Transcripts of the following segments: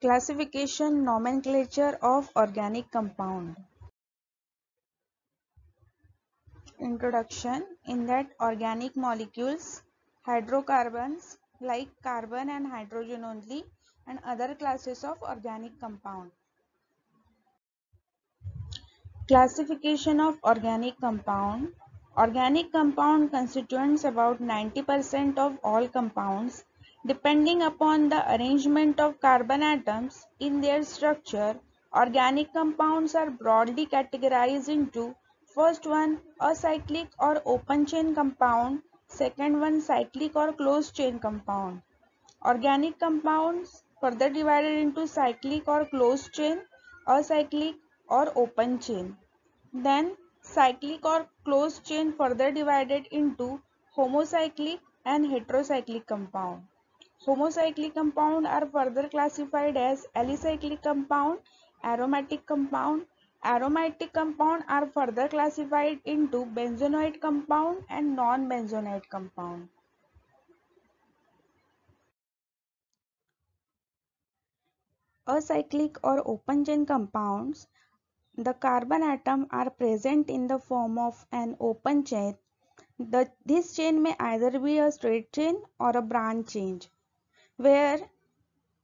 Classification nomenclature of organic compound. Introduction. In that organic molecules, hydrocarbons like carbon and hydrogen only, and other classes of organic compound. Classification of organic compound. Organic compound constituents about 90% of all compounds. Depending upon the arrangement of carbon atoms in their structure, organic compounds are broadly categorized into first one acyclic or open chain compound, second one cyclic or closed chain compound. Organic compounds further divided into cyclic or closed chain, acyclic or open chain. Then cyclic or closed chain further divided into homocyclic and heterocyclic compound. Homocyclic compound are further classified as alicyclic compound, aromatic compound. Aromatic compound are further classified into benzoate compound and non-benzoate compound. Acyclic or open chain compounds, the carbon atom are present in the form of an open chain. This chain may either be a straight chain or a branch chain, where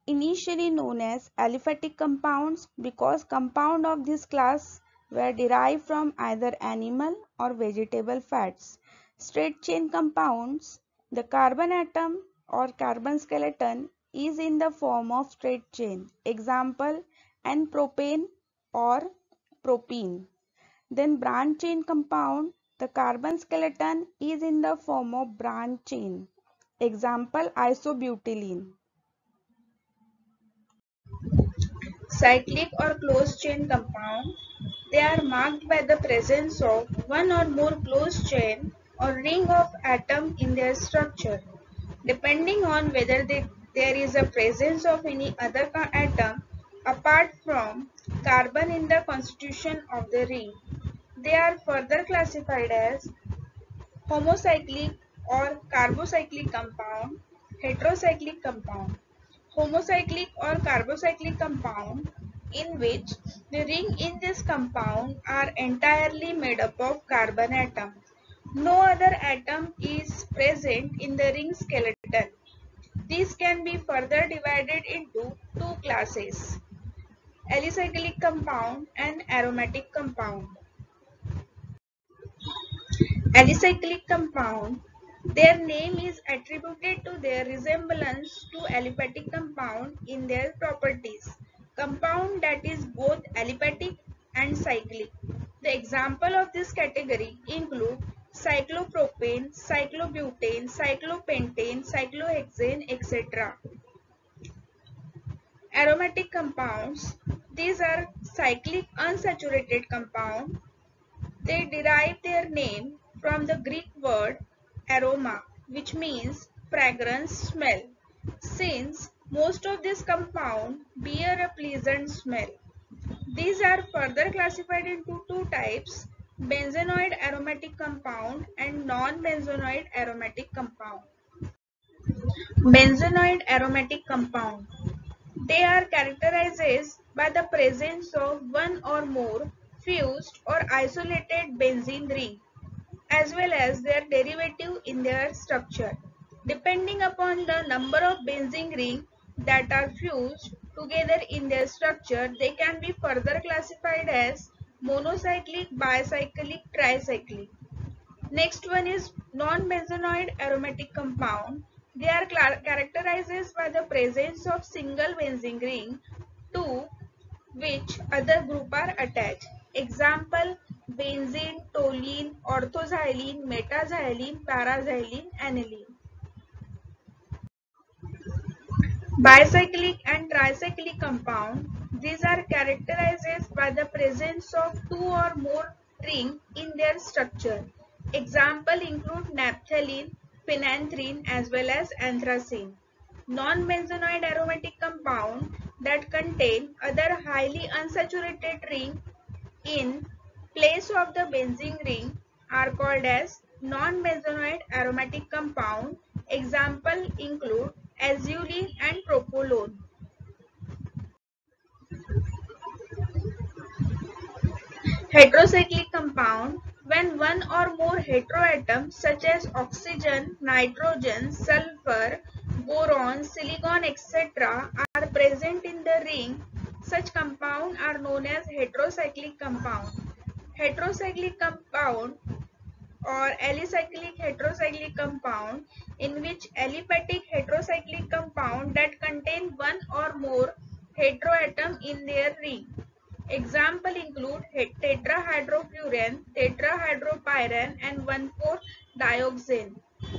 initially known as aliphatic compounds because compounds of this class were derived from either animal or vegetable fats. Straight chain compounds, the carbon atom or carbon skeleton is in the form of straight chain. Example, N-propane or propene. Then branch chain compound, the carbon skeleton is in the form of branch chain. Example, isobutylene. Cyclic or closed chain compound, they are marked by the presence of one or more closed chain or ring of atom in their structure. Depending on whether there is a presence of any other atom apart from carbon in the constitution of the ring, they are further classified as homocyclic or carbocyclic compound, heterocyclic compound. Homocyclic or carbocyclic compound in which the ring in this compound are entirely made up of carbon atom. No other atom is present in the ring skeleton. These can be further divided into two classes, alicyclic compound and aromatic compound. Alicyclic compound, their name is attributed to their resemblance to aliphatic compound in their properties. Compound that is both aliphatic and cyclic. The example of this category include cyclopropane, cyclobutane, cyclopentane, cyclohexane, etc. Aromatic compounds, these are cyclic unsaturated compound. They derive their name from the Greek word aroma, which means fragrance, smell, since most of these compounds bear a pleasant smell. These are further classified into two types, benzenoid aromatic compound and non-benzenoid aromatic compound. Benzenoid aromatic compound. They are characterized by the presence of one or more fused or isolated benzene ring, as well as their derivative in their structure. Depending upon the number of benzene rings that are fused together in their structure, they can be further classified as monocyclic, bicyclic, tricyclic. Next one is non-benzenoid aromatic compound. They are characterized by the presence of single benzene ring to which other group are attached. Example, benzene, toluene, orthoxylene, metaxylene, paraxylene, aniline. Bicyclic and tricyclic compound. These are characterized by the presence of two or more rings in their structure. Example include naphthalene, phenanthrene as well as anthracene. Non-benzenoid aromatic compound that contain other highly unsaturated ring in place of the benzene ring are called as non-benzenoid aromatic compound. Example include azulene and propolone. Heterocyclic compound, when one or more heteroatoms such as oxygen, nitrogen, sulfur, boron, silicon, etc. are present in the ring, such compounds are known as heterocyclic compound. Heterocyclic compound or alicyclic heterocyclic compound, in which aliphatic heterocyclic compound that contain one or more heteroatom in their ring. Example include tetrahydrofuran, tetrahydropyran and 1,4-dioxane.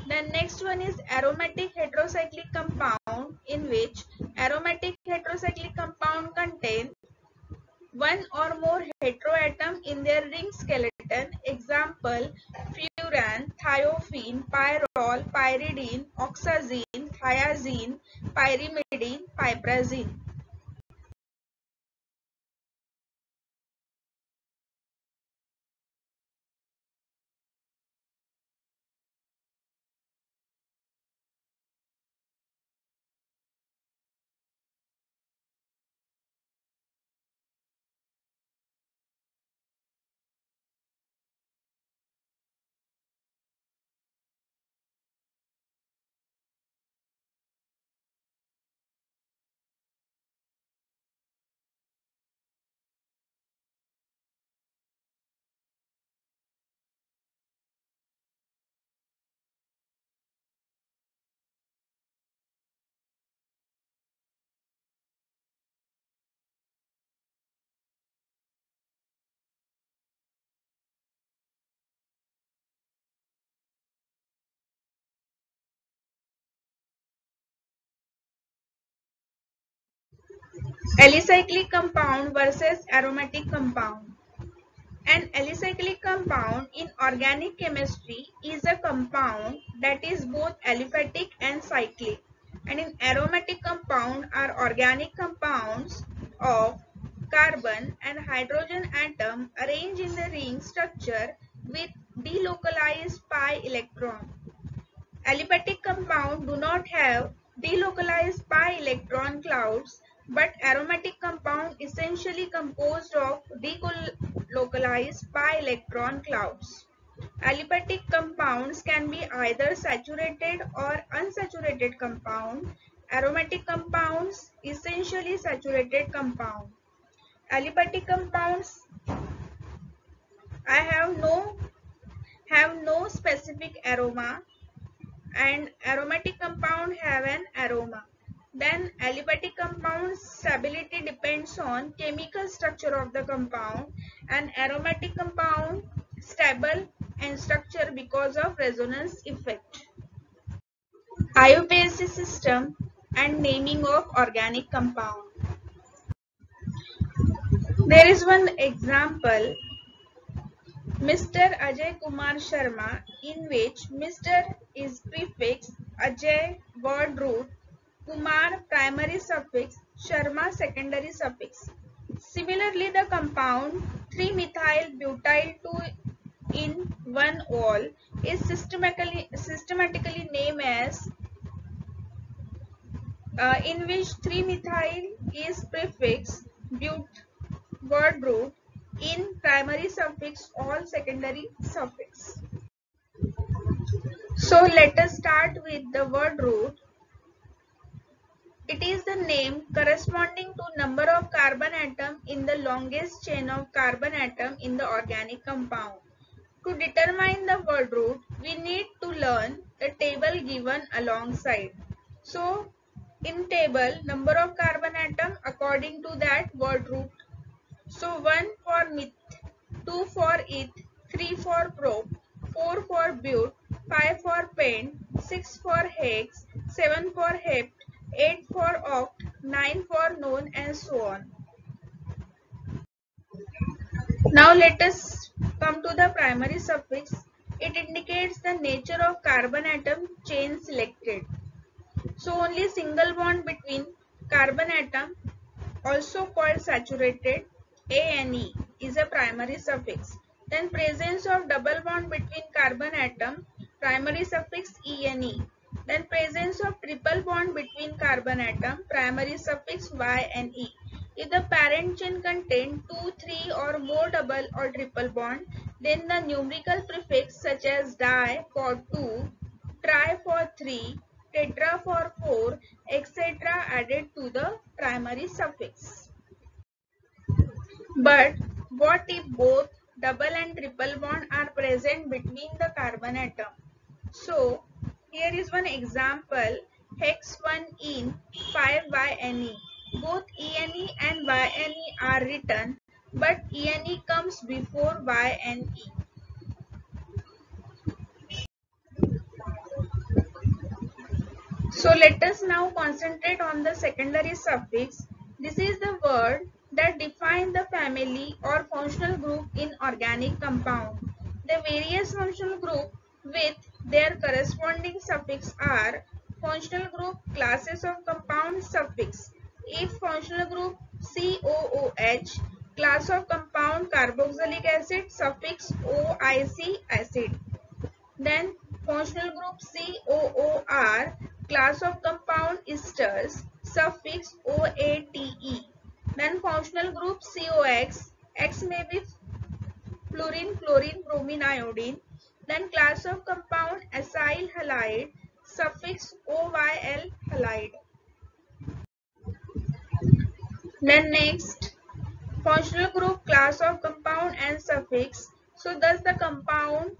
The next one is aromatic heterocyclic compound, in which aromatic heterocyclic compound contain one or more heteroatom in their ring skeleton. Example, furan, thiophene, pyrrole, pyridine, oxazine, thiazine, pyrimidine, piperazine. Alicyclic compound versus aromatic compound. An alicyclic compound in organic chemistry is a compound that is both aliphatic and cyclic, and an aromatic compound are organic compounds of carbon and hydrogen atom arranged in the ring structure with delocalized pi electron. Aliphatic compounds do not have delocalized pi electron clouds, but aromatic compound essentially composed of delocalized pi electron clouds. Aliphatic compounds can be either saturated or unsaturated compound. Aromatic compounds essentially saturated compound. Aliphatic compounds I have no specific aroma, and aromatic compound have an aroma. Then aliphatic compound stability depends on chemical structure of the compound, and aromatic compound stable and structure because of resonance effect. IUPAC system and naming of organic compound. There is one example, Mr. Ajay Kumar Sharma, in which Mr. is prefix, Ajay word root, Kumar primary suffix, Sharma secondary suffix. Similarly, the compound 3-methyl-butyl 2 in 1-ol is systematically named as in which 3-methyl is prefix, but word root, in primary suffix, all secondary suffix. So let us start with the word root. It is the name corresponding to number of carbon atom in the longest chain of carbon atom in the organic compound. To determine the word root, we need to learn the table given alongside. So in table, number of carbon atom according to that word root. So 1 for meth, 2 for eth, 3 for prop, 4 for but, 5 for pent, 6 for hex, 7 for hept, 8 for oct, 9 for non, and so on. Now let us come to the primary suffix. It indicates the nature of carbon atom chain selected. So only single bond between carbon atom, also called saturated, ane, is a primary suffix. Then presence of double bond between carbon atom, primary suffix ene. Then presence of triple bond between carbon atom, primary suffix yne. If the parent chain contains 2, 3 or more double or triple bond, then the numerical prefix such as di for 2, tri for 3, tetra for 4, etc. added to the primary suffix. But what if both double and triple bond are present between the carbon atom? So here is one example, hex 1 in 5YNE. Both ENE and YNE are written, but ENE comes before YNE. So let us now concentrate on the secondary suffix. This is the word that defines the family or functional group in organic compound. The various functional group with their corresponding suffix are functional group classes of compound suffix. If functional group COOH, class of compound carboxylic acid suffix OIC acid. Then functional group COOR, class of compound esters, suffix OATE. Then functional group COX, X may be fluorine, chlorine, bromine, iodine. Then class of compound acyl halide, suffix OYL halide. Then next, functional group, class of compound and suffix. So thus the compound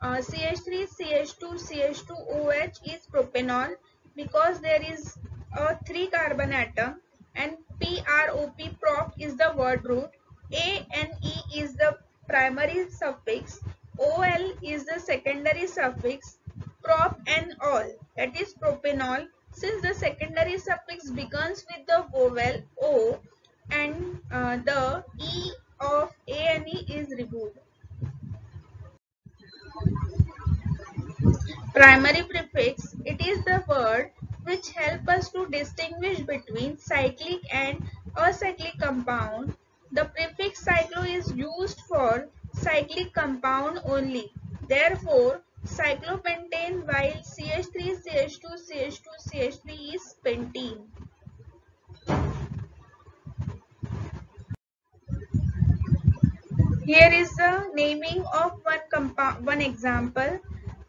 CH3, CH2, CH2OH is propanol because there is a 3 carbon atom, and PROP prop is the word root, ANE is the primary suffix, OL is the secondary suffix, prop and all, that is propanol. Since the secondary suffix begins with the vowel O and the E of ANE is removed. Primary prefix, it is the word which help us to distinguish between cyclic and acyclic compound. The prefix cyclo is used for cyclic compound only. Therefore, cyclopentane, while CH3, CH2, CH2, CH3 is pentene. Here is the naming of one example.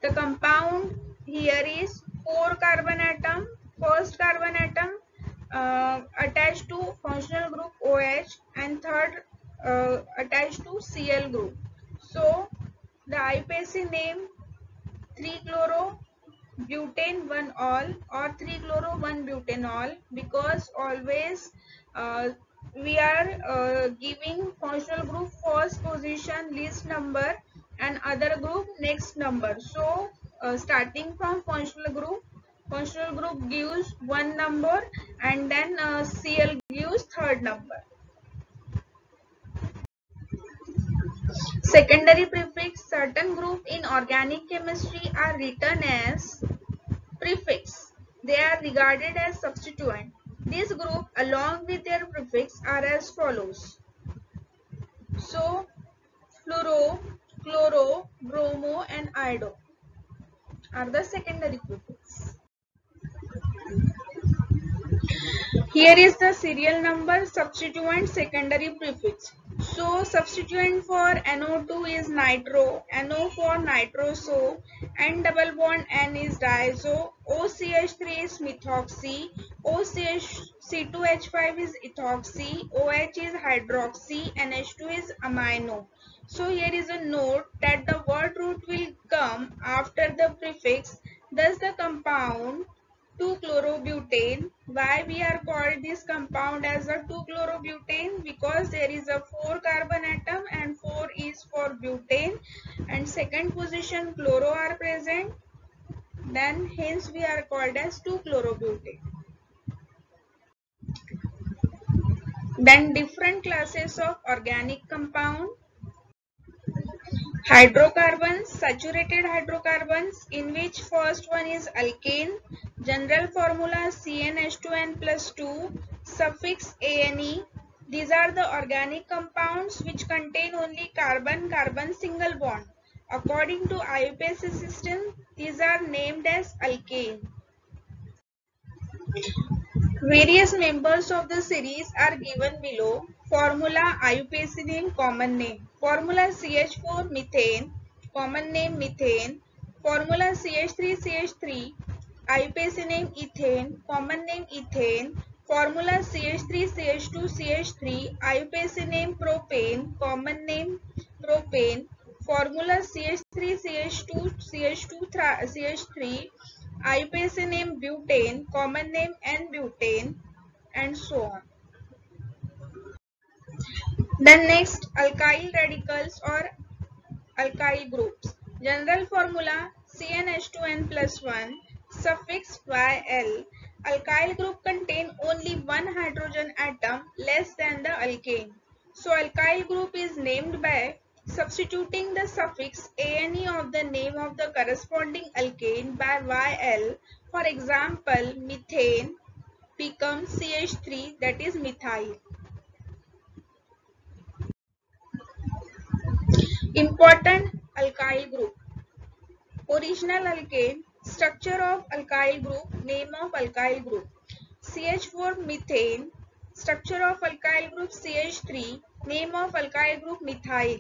The compound here is 4 carbon atom, first carbon atom attached to functional group OH and third attached to Cl group. So the IUPAC name 3-chloro-butane 1-ol or 3-chloro-1-butanol, because always we are giving functional group first position list number and other group next number. So starting from functional group gives one number and then Cl gives third number. Secondary prefix, certain group in organic chemistry are written as prefix. They are regarded as substituent. This group along with their prefix are as follows. So fluoro, chloro, bromo and iodo are the secondary prefix. Here is the serial number substituent secondary prefix. So substituent for NO2 is nitro, NO for nitroso, N double bond N is diazo, OCH3 is methoxy, OCH2H5 is ethoxy, OH is hydroxy, NH2 is amino. So here is a note that the word root will come after the prefix. Thus the compound 2-chlorobutane. Why we are called this compound as a 2-chlorobutane? Because there is a 4 carbon atom and 4 is for butane and second position chloro are present. Then hence we are called as 2-chlorobutane. Then different classes of organic compound. Hydrocarbons, saturated hydrocarbons, in which first one is alkane, general formula CnH2n plus 2, suffix Ane. These are the organic compounds which contain only carbon-carbon single bond. According to IUPAC system, these are named as alkane. Various members of the series are given below. Formula IUPAC name, common name. Formula CH4 methane, common name methane. Formula CH3 IUPAC name ethane, common name ethane. Formula CH3 IUPAC name propane, common name propane. Formula CH3 IUPAC name butane, common name N-butane, and so on. Then next, alkyl radicals or alkyl groups. General formula CnH2n plus 1 suffix Yl. Alkyl group contain only one hydrogen atom less than the alkane. So alkyl group is named by substituting the suffix ane of the name of the corresponding alkane by Yl. For example, methane becomes CH3, that is methyl. Important alkyl group. Original alkane, structure of alkyl group, name of alkyl group. CH4 methane, structure of alkyl group CH3, name of alkyl group methyl.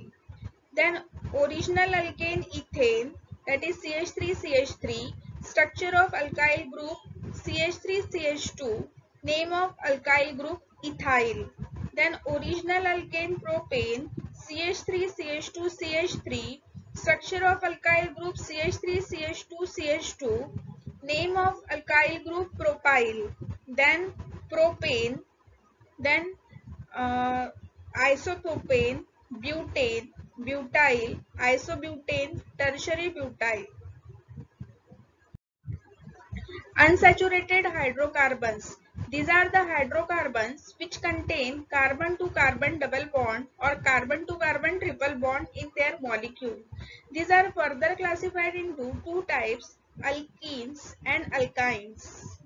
Then original alkane ethane, that is CH3CH3, structure of alkyl group CH3CH2, name of alkyl group ethyl. Then original alkane propane, CH3CH2CH3, structure of alkyl group CH3CH2CH2, name of alkyl group propyl. Then propane, then isopropane, butane, butyl, isobutane, tertiary butyl. Unsaturated hydrocarbons. These are the hydrocarbons which contain carbon to carbon double bond or carbon to carbon triple bond in their molecule. These are further classified into two types, alkenes and alkynes.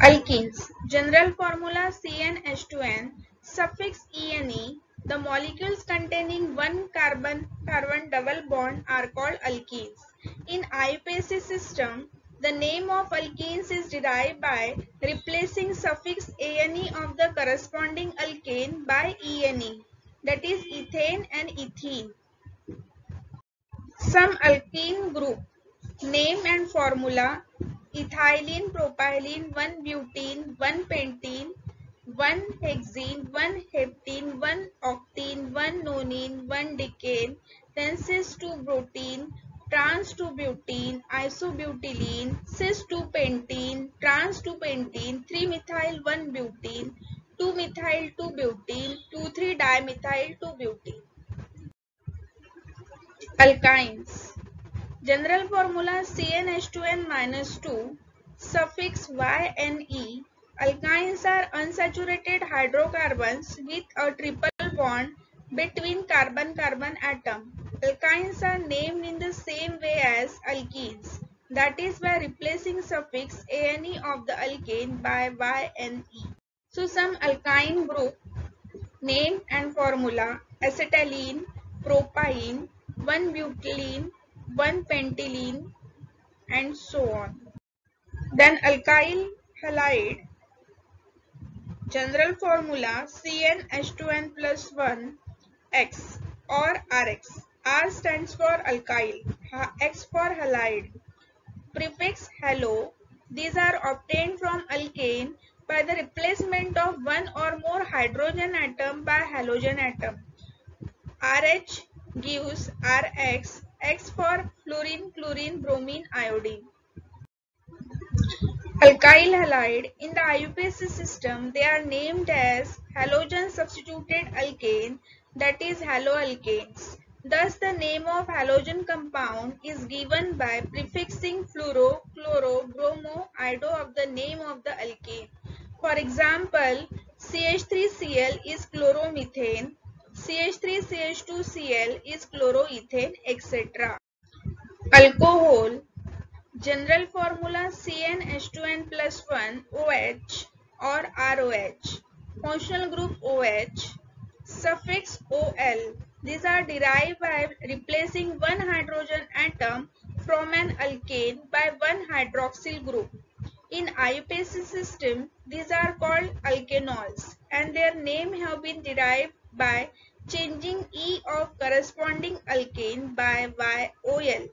Alkenes. General formula CnH2n, suffix ene. The molecules containing one carbon-carbon double bond are called alkenes. In IUPAC system, the name of alkenes is derived by replacing suffix ane of the corresponding alkane by ene, that is ethane and ethene. Some alkene group. Name and formula: ethylene, propylene, 1-butene, 1-pentene, 1-hexene, 1-heptene, 1-octene, 1-nonene, 1-decane, then cis-2-butene, trans-2-butene, isobutylene, cis-2-pentene, trans-2-pentene, 3-methyl-1-butene, 2-methyl-2-butene, 2,3-dimethyl-2-butene. Alkynes. General formula CnH2n-2, suffix Yne. Alkynes are unsaturated hydrocarbons with a triple bond between carbon-carbon atom. Alkynes are named in the same way as alkenes, that is by replacing suffix ane of the alkane by Yne. So some alkyne group name and formula: acetylene, propyne, 1-butylene, 1-pentylene, and so on. Then alkyl halide. General formula CnH2n plus 1 X or Rx. R stands for alkyl, X for halide. Prefix halo. These are obtained from alkane by the replacement of one or more hydrogen atom by halogen atom. RH gives Rx, X for fluorine, chlorine, bromine, iodine. Alkyl halide. In the IUPAC system, they are named as halogen substituted alkane, that is haloalkanes. Thus, the name of halogen compound is given by prefixing fluoro, chloro, bromo, ido of the name of the alkane. For example, CH3Cl is chloromethane, CH3CH2Cl is chloroethane, etc. Alcohol. General formula CnH2n plus 1 OH or ROH. Functional group OH. Suffix OL. These are derived by replacing one hydrogen atom from an alkane by one hydroxyl group. In IUPAC system, these are called alkanols and their name have been derived by changing E of corresponding alkane by OL.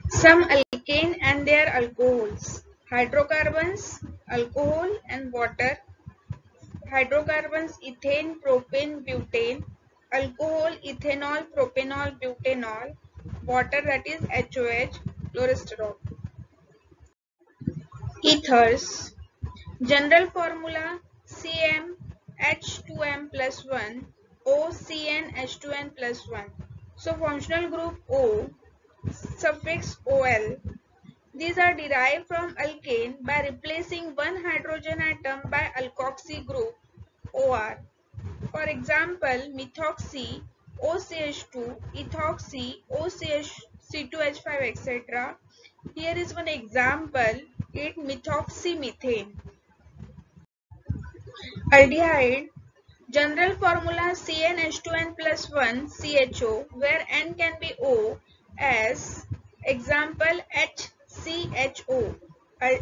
Some alkane and their alcohols. Hydrocarbons, alcohol and water. Hydrocarbons, ethane, propane, butane. Alcohol, ethanol, propanol, butanol. Water, that is HOH, chlorosterol. Ethers. General formula CmH2m plus 1 OCnH2n plus 1. So functional group O, suffix OL. These are derived from alkane by replacing one hydrogen atom by alkoxy group OR. For example, methoxy OCH2, ethoxy OCH2H5, etc. Here is one example, it methoxymethane. Aldehyde. General formula CnH2n plus 1 CHO, where N can be O, as example HCHO.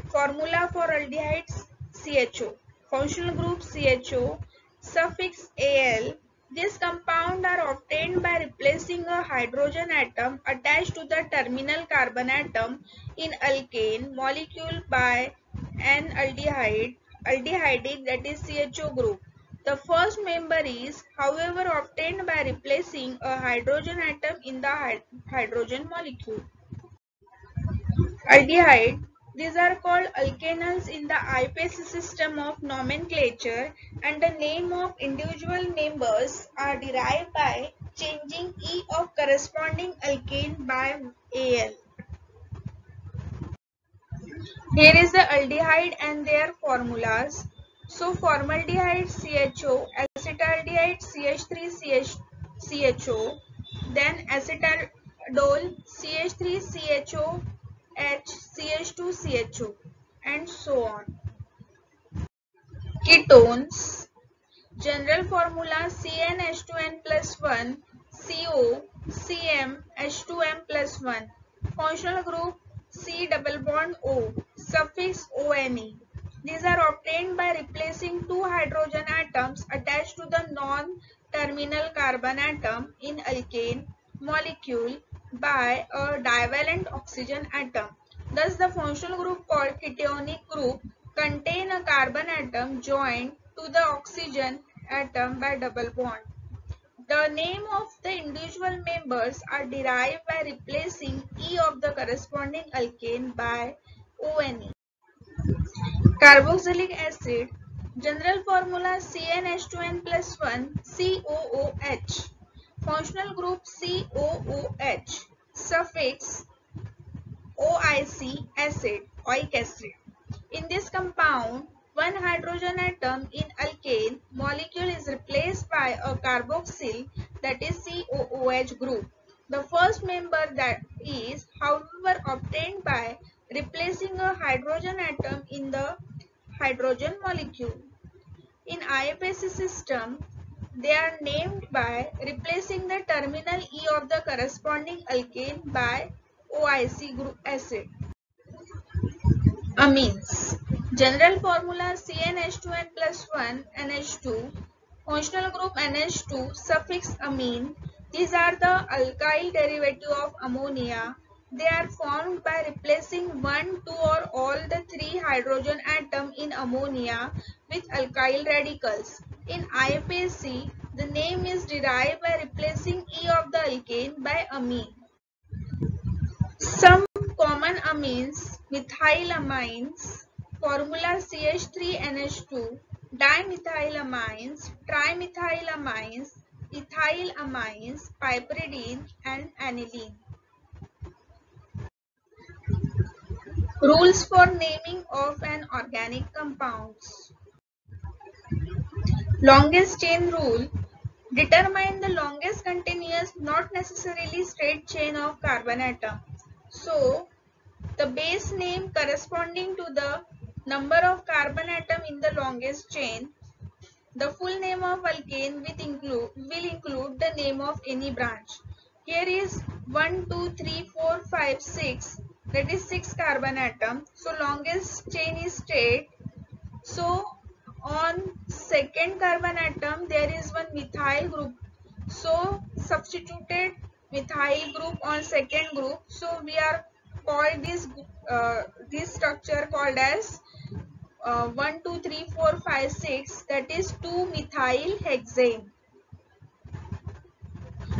Formula for aldehydes CHO. Functional group CHO, suffix Al. These compounds are obtained by replacing a hydrogen atom attached to the terminal carbon atom in alkane molecule by an aldehyde, that is CHO group. The first member is, however, obtained by replacing a hydrogen atom in the hydrogen molecule. Aldehyde. These are called alkanals in the IUPAC system of nomenclature, and the name of individual members are derived by changing E of corresponding alkane by Al. Here is the aldehyde and their formulas. So formaldehyde CHO, acetaldehyde CH3CHO, then acetaldol CH3CHO H CH2CHO, and so on. Ketones. General formula CnH2n plus 1 CO CmH2m plus 1. Functional group C double bond O, suffix ONE. These are obtained by replacing two hydrogen atoms attached to the non-terminal carbon atom in alkane molecule by a divalent oxygen atom. Thus, the functional group called cationic group contain a carbon atom joined to the oxygen atom by double bond. The name of the individual members are derived by replacing E of the corresponding alkane by ONE. Carboxylic acid. General formula CnH2n plus 1 COOH. Functional group COOH. Suffix oic acid. In this compound, one hydrogen atom in alkane molecule is replaced by a carboxyl, that is COOH group. The first member that is, however, obtained by replacing a hydrogen atom in the hydrogen molecule. In IUPAC system, they are named by replacing the terminal E of the corresponding alkane by OIC group acid. Amines. General formula CnH2n plus 1 NH2. Functional group NH2, suffix amine. These are the alkyl derivative of ammonia. They are formed by replacing one, two, or all the three hydrogen atom in ammonia with alkyl radicals. In IUPAC, the name is derived by replacing E of the alkane by amine. Some common amines, methylamines, formula CH3NH2, dimethylamines, trimethylamines, ethylamines, piperidine, and aniline. Rules for naming of an organic compounds. Longest chain rule. Determine the longest continuous, not necessarily straight chain of carbon atom. So, the base name corresponding to the number of carbon atom in the longest chain. The full name of alkane will include the name of any branch. Here is 1, 2, 3, 4, 5, 6. that is 6 carbon atom. So longest chain is straight. So on second carbon atom there is one methyl group. So substituted methyl group on second group. So we are called this structure called as 1 2 3 4 5 6, that is 2-methyl hexane.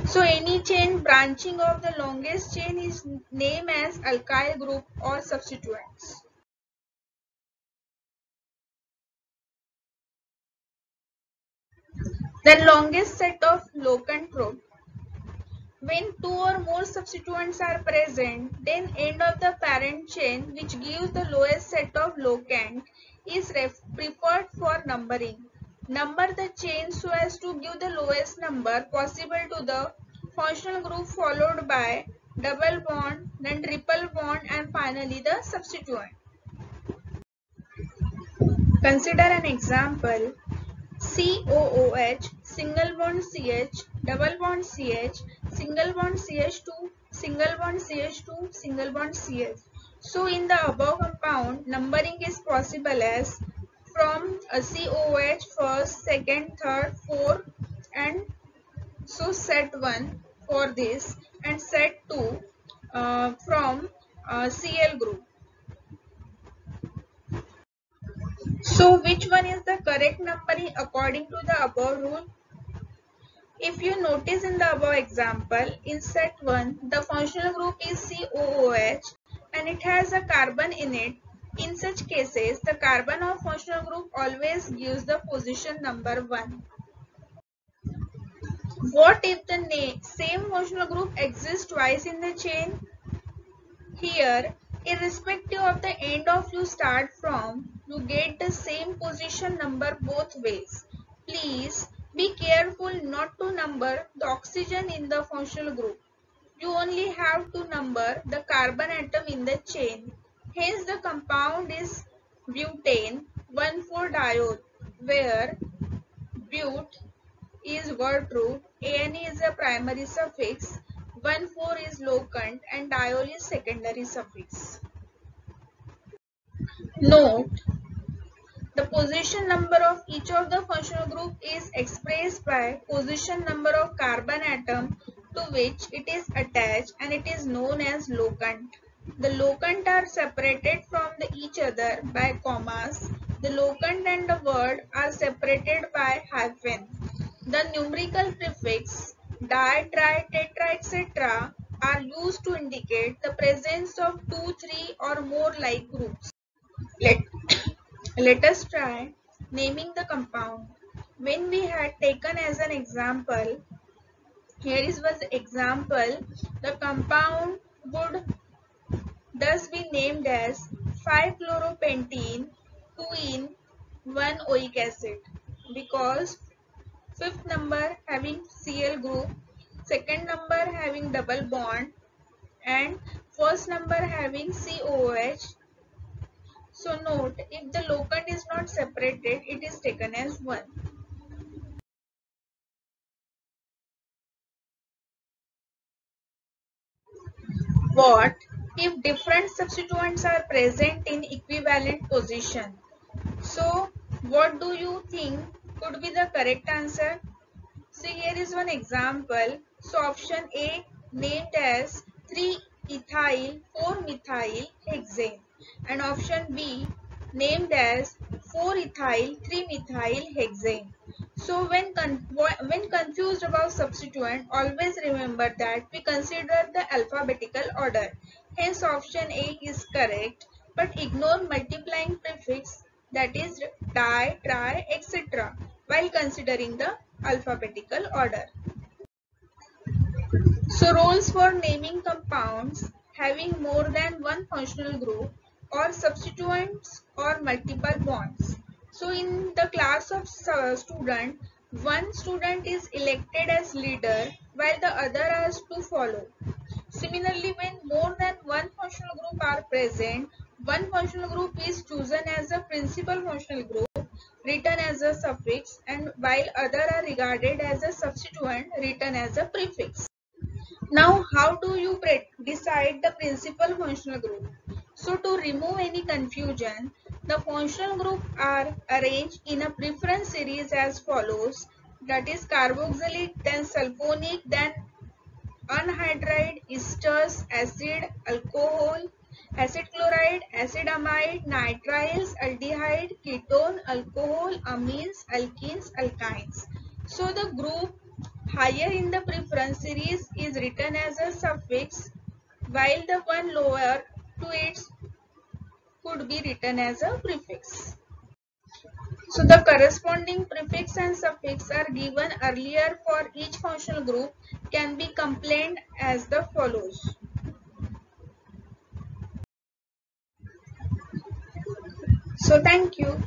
So any chain branching of the longest chain is named as alkyl group or substituents. The longest set of locant group. When two or more substituents are present, then end of the parent chain, which gives the lowest set of locant, is preferred for numbering. Number the chain so as to give the lowest number possible to the functional group, followed by double bond, then triple bond, and finally the substituent. Consider an example. COOH, single bond CH, double bond CH, single bond CH2, single bond CH2, single bond CH. So in the above compound, numbering is possible as from COOH first, second, third, fourth, and so set 1 for this, and set 2 from Cl group. So which one is the correct numbering according to the above rule? If you notice in the above example, in set 1, the functional group is COOH and it has a carbon in it. In such cases, the carbon of functional group always gives the position number 1. What if the same functional group exists twice in the chain? Here, irrespective of the end of you start from, you get the same position number both ways. Please be careful not to number the oxygen in the functional group. You only have to number the carbon atom in the chain. Hence the compound is butane 1,4-diol, where but is word root, Ane is a primary suffix, 1,4 is locant, and diol is secondary suffix. Note, the position number of each of the functional group is expressed by position number of carbon atom to which it is attached, and it is known as locant. The locant are separated from each other by commas. The locant and the word are separated by hyphen. The numerical prefix di, tri, tetra, etc. are used to indicate the presence of 2, 3 or more like groups. Let us try naming the compound. When we had taken as an example, here is was the example, the compound would thus be named as 5-chloropentene 2-in 1-oic acid, because fifth number having Cl group, second number having double bond, and first number having COOH. So note, if the locant is not separated, it is taken as 1. What if different substituents are present in equivalent position? So what do you think could be the correct answer? See, here is one example. So option A named as 3-ethyl 4-methyl hexane, and option B named as 4-ethyl 3-methyl hexane. So when confused about substituent, always remember that we consider the alphabetical order. Hence option A is correct, but ignore multiplying prefix, that is di, tri, etc. while considering the alphabetical order. So rules for naming compounds having more than one functional group or substituents or multiple bonds. So in the class of student, one student is elected as leader while the other has to follow. Similarly, when more than one functional group are present, one functional group is chosen as a principal functional group written as a suffix, and while other are regarded as a substituent written as a prefix. Now, how do you decide the principal functional group? So, to remove any confusion, the functional groups are arranged in a preference series as follows. That is carboxylic, then sulfonic, then anhydride, esters, acid, alcohol, acid chloride, acid amide, nitriles, aldehyde, ketone, alcohol, amines, alkenes, alkynes. So the group higher in the preference series is written as a suffix, while the one lower to it could be written as a prefix. So the corresponding prefix and suffix are given earlier for each functional group can be complained as the follows. So thank you.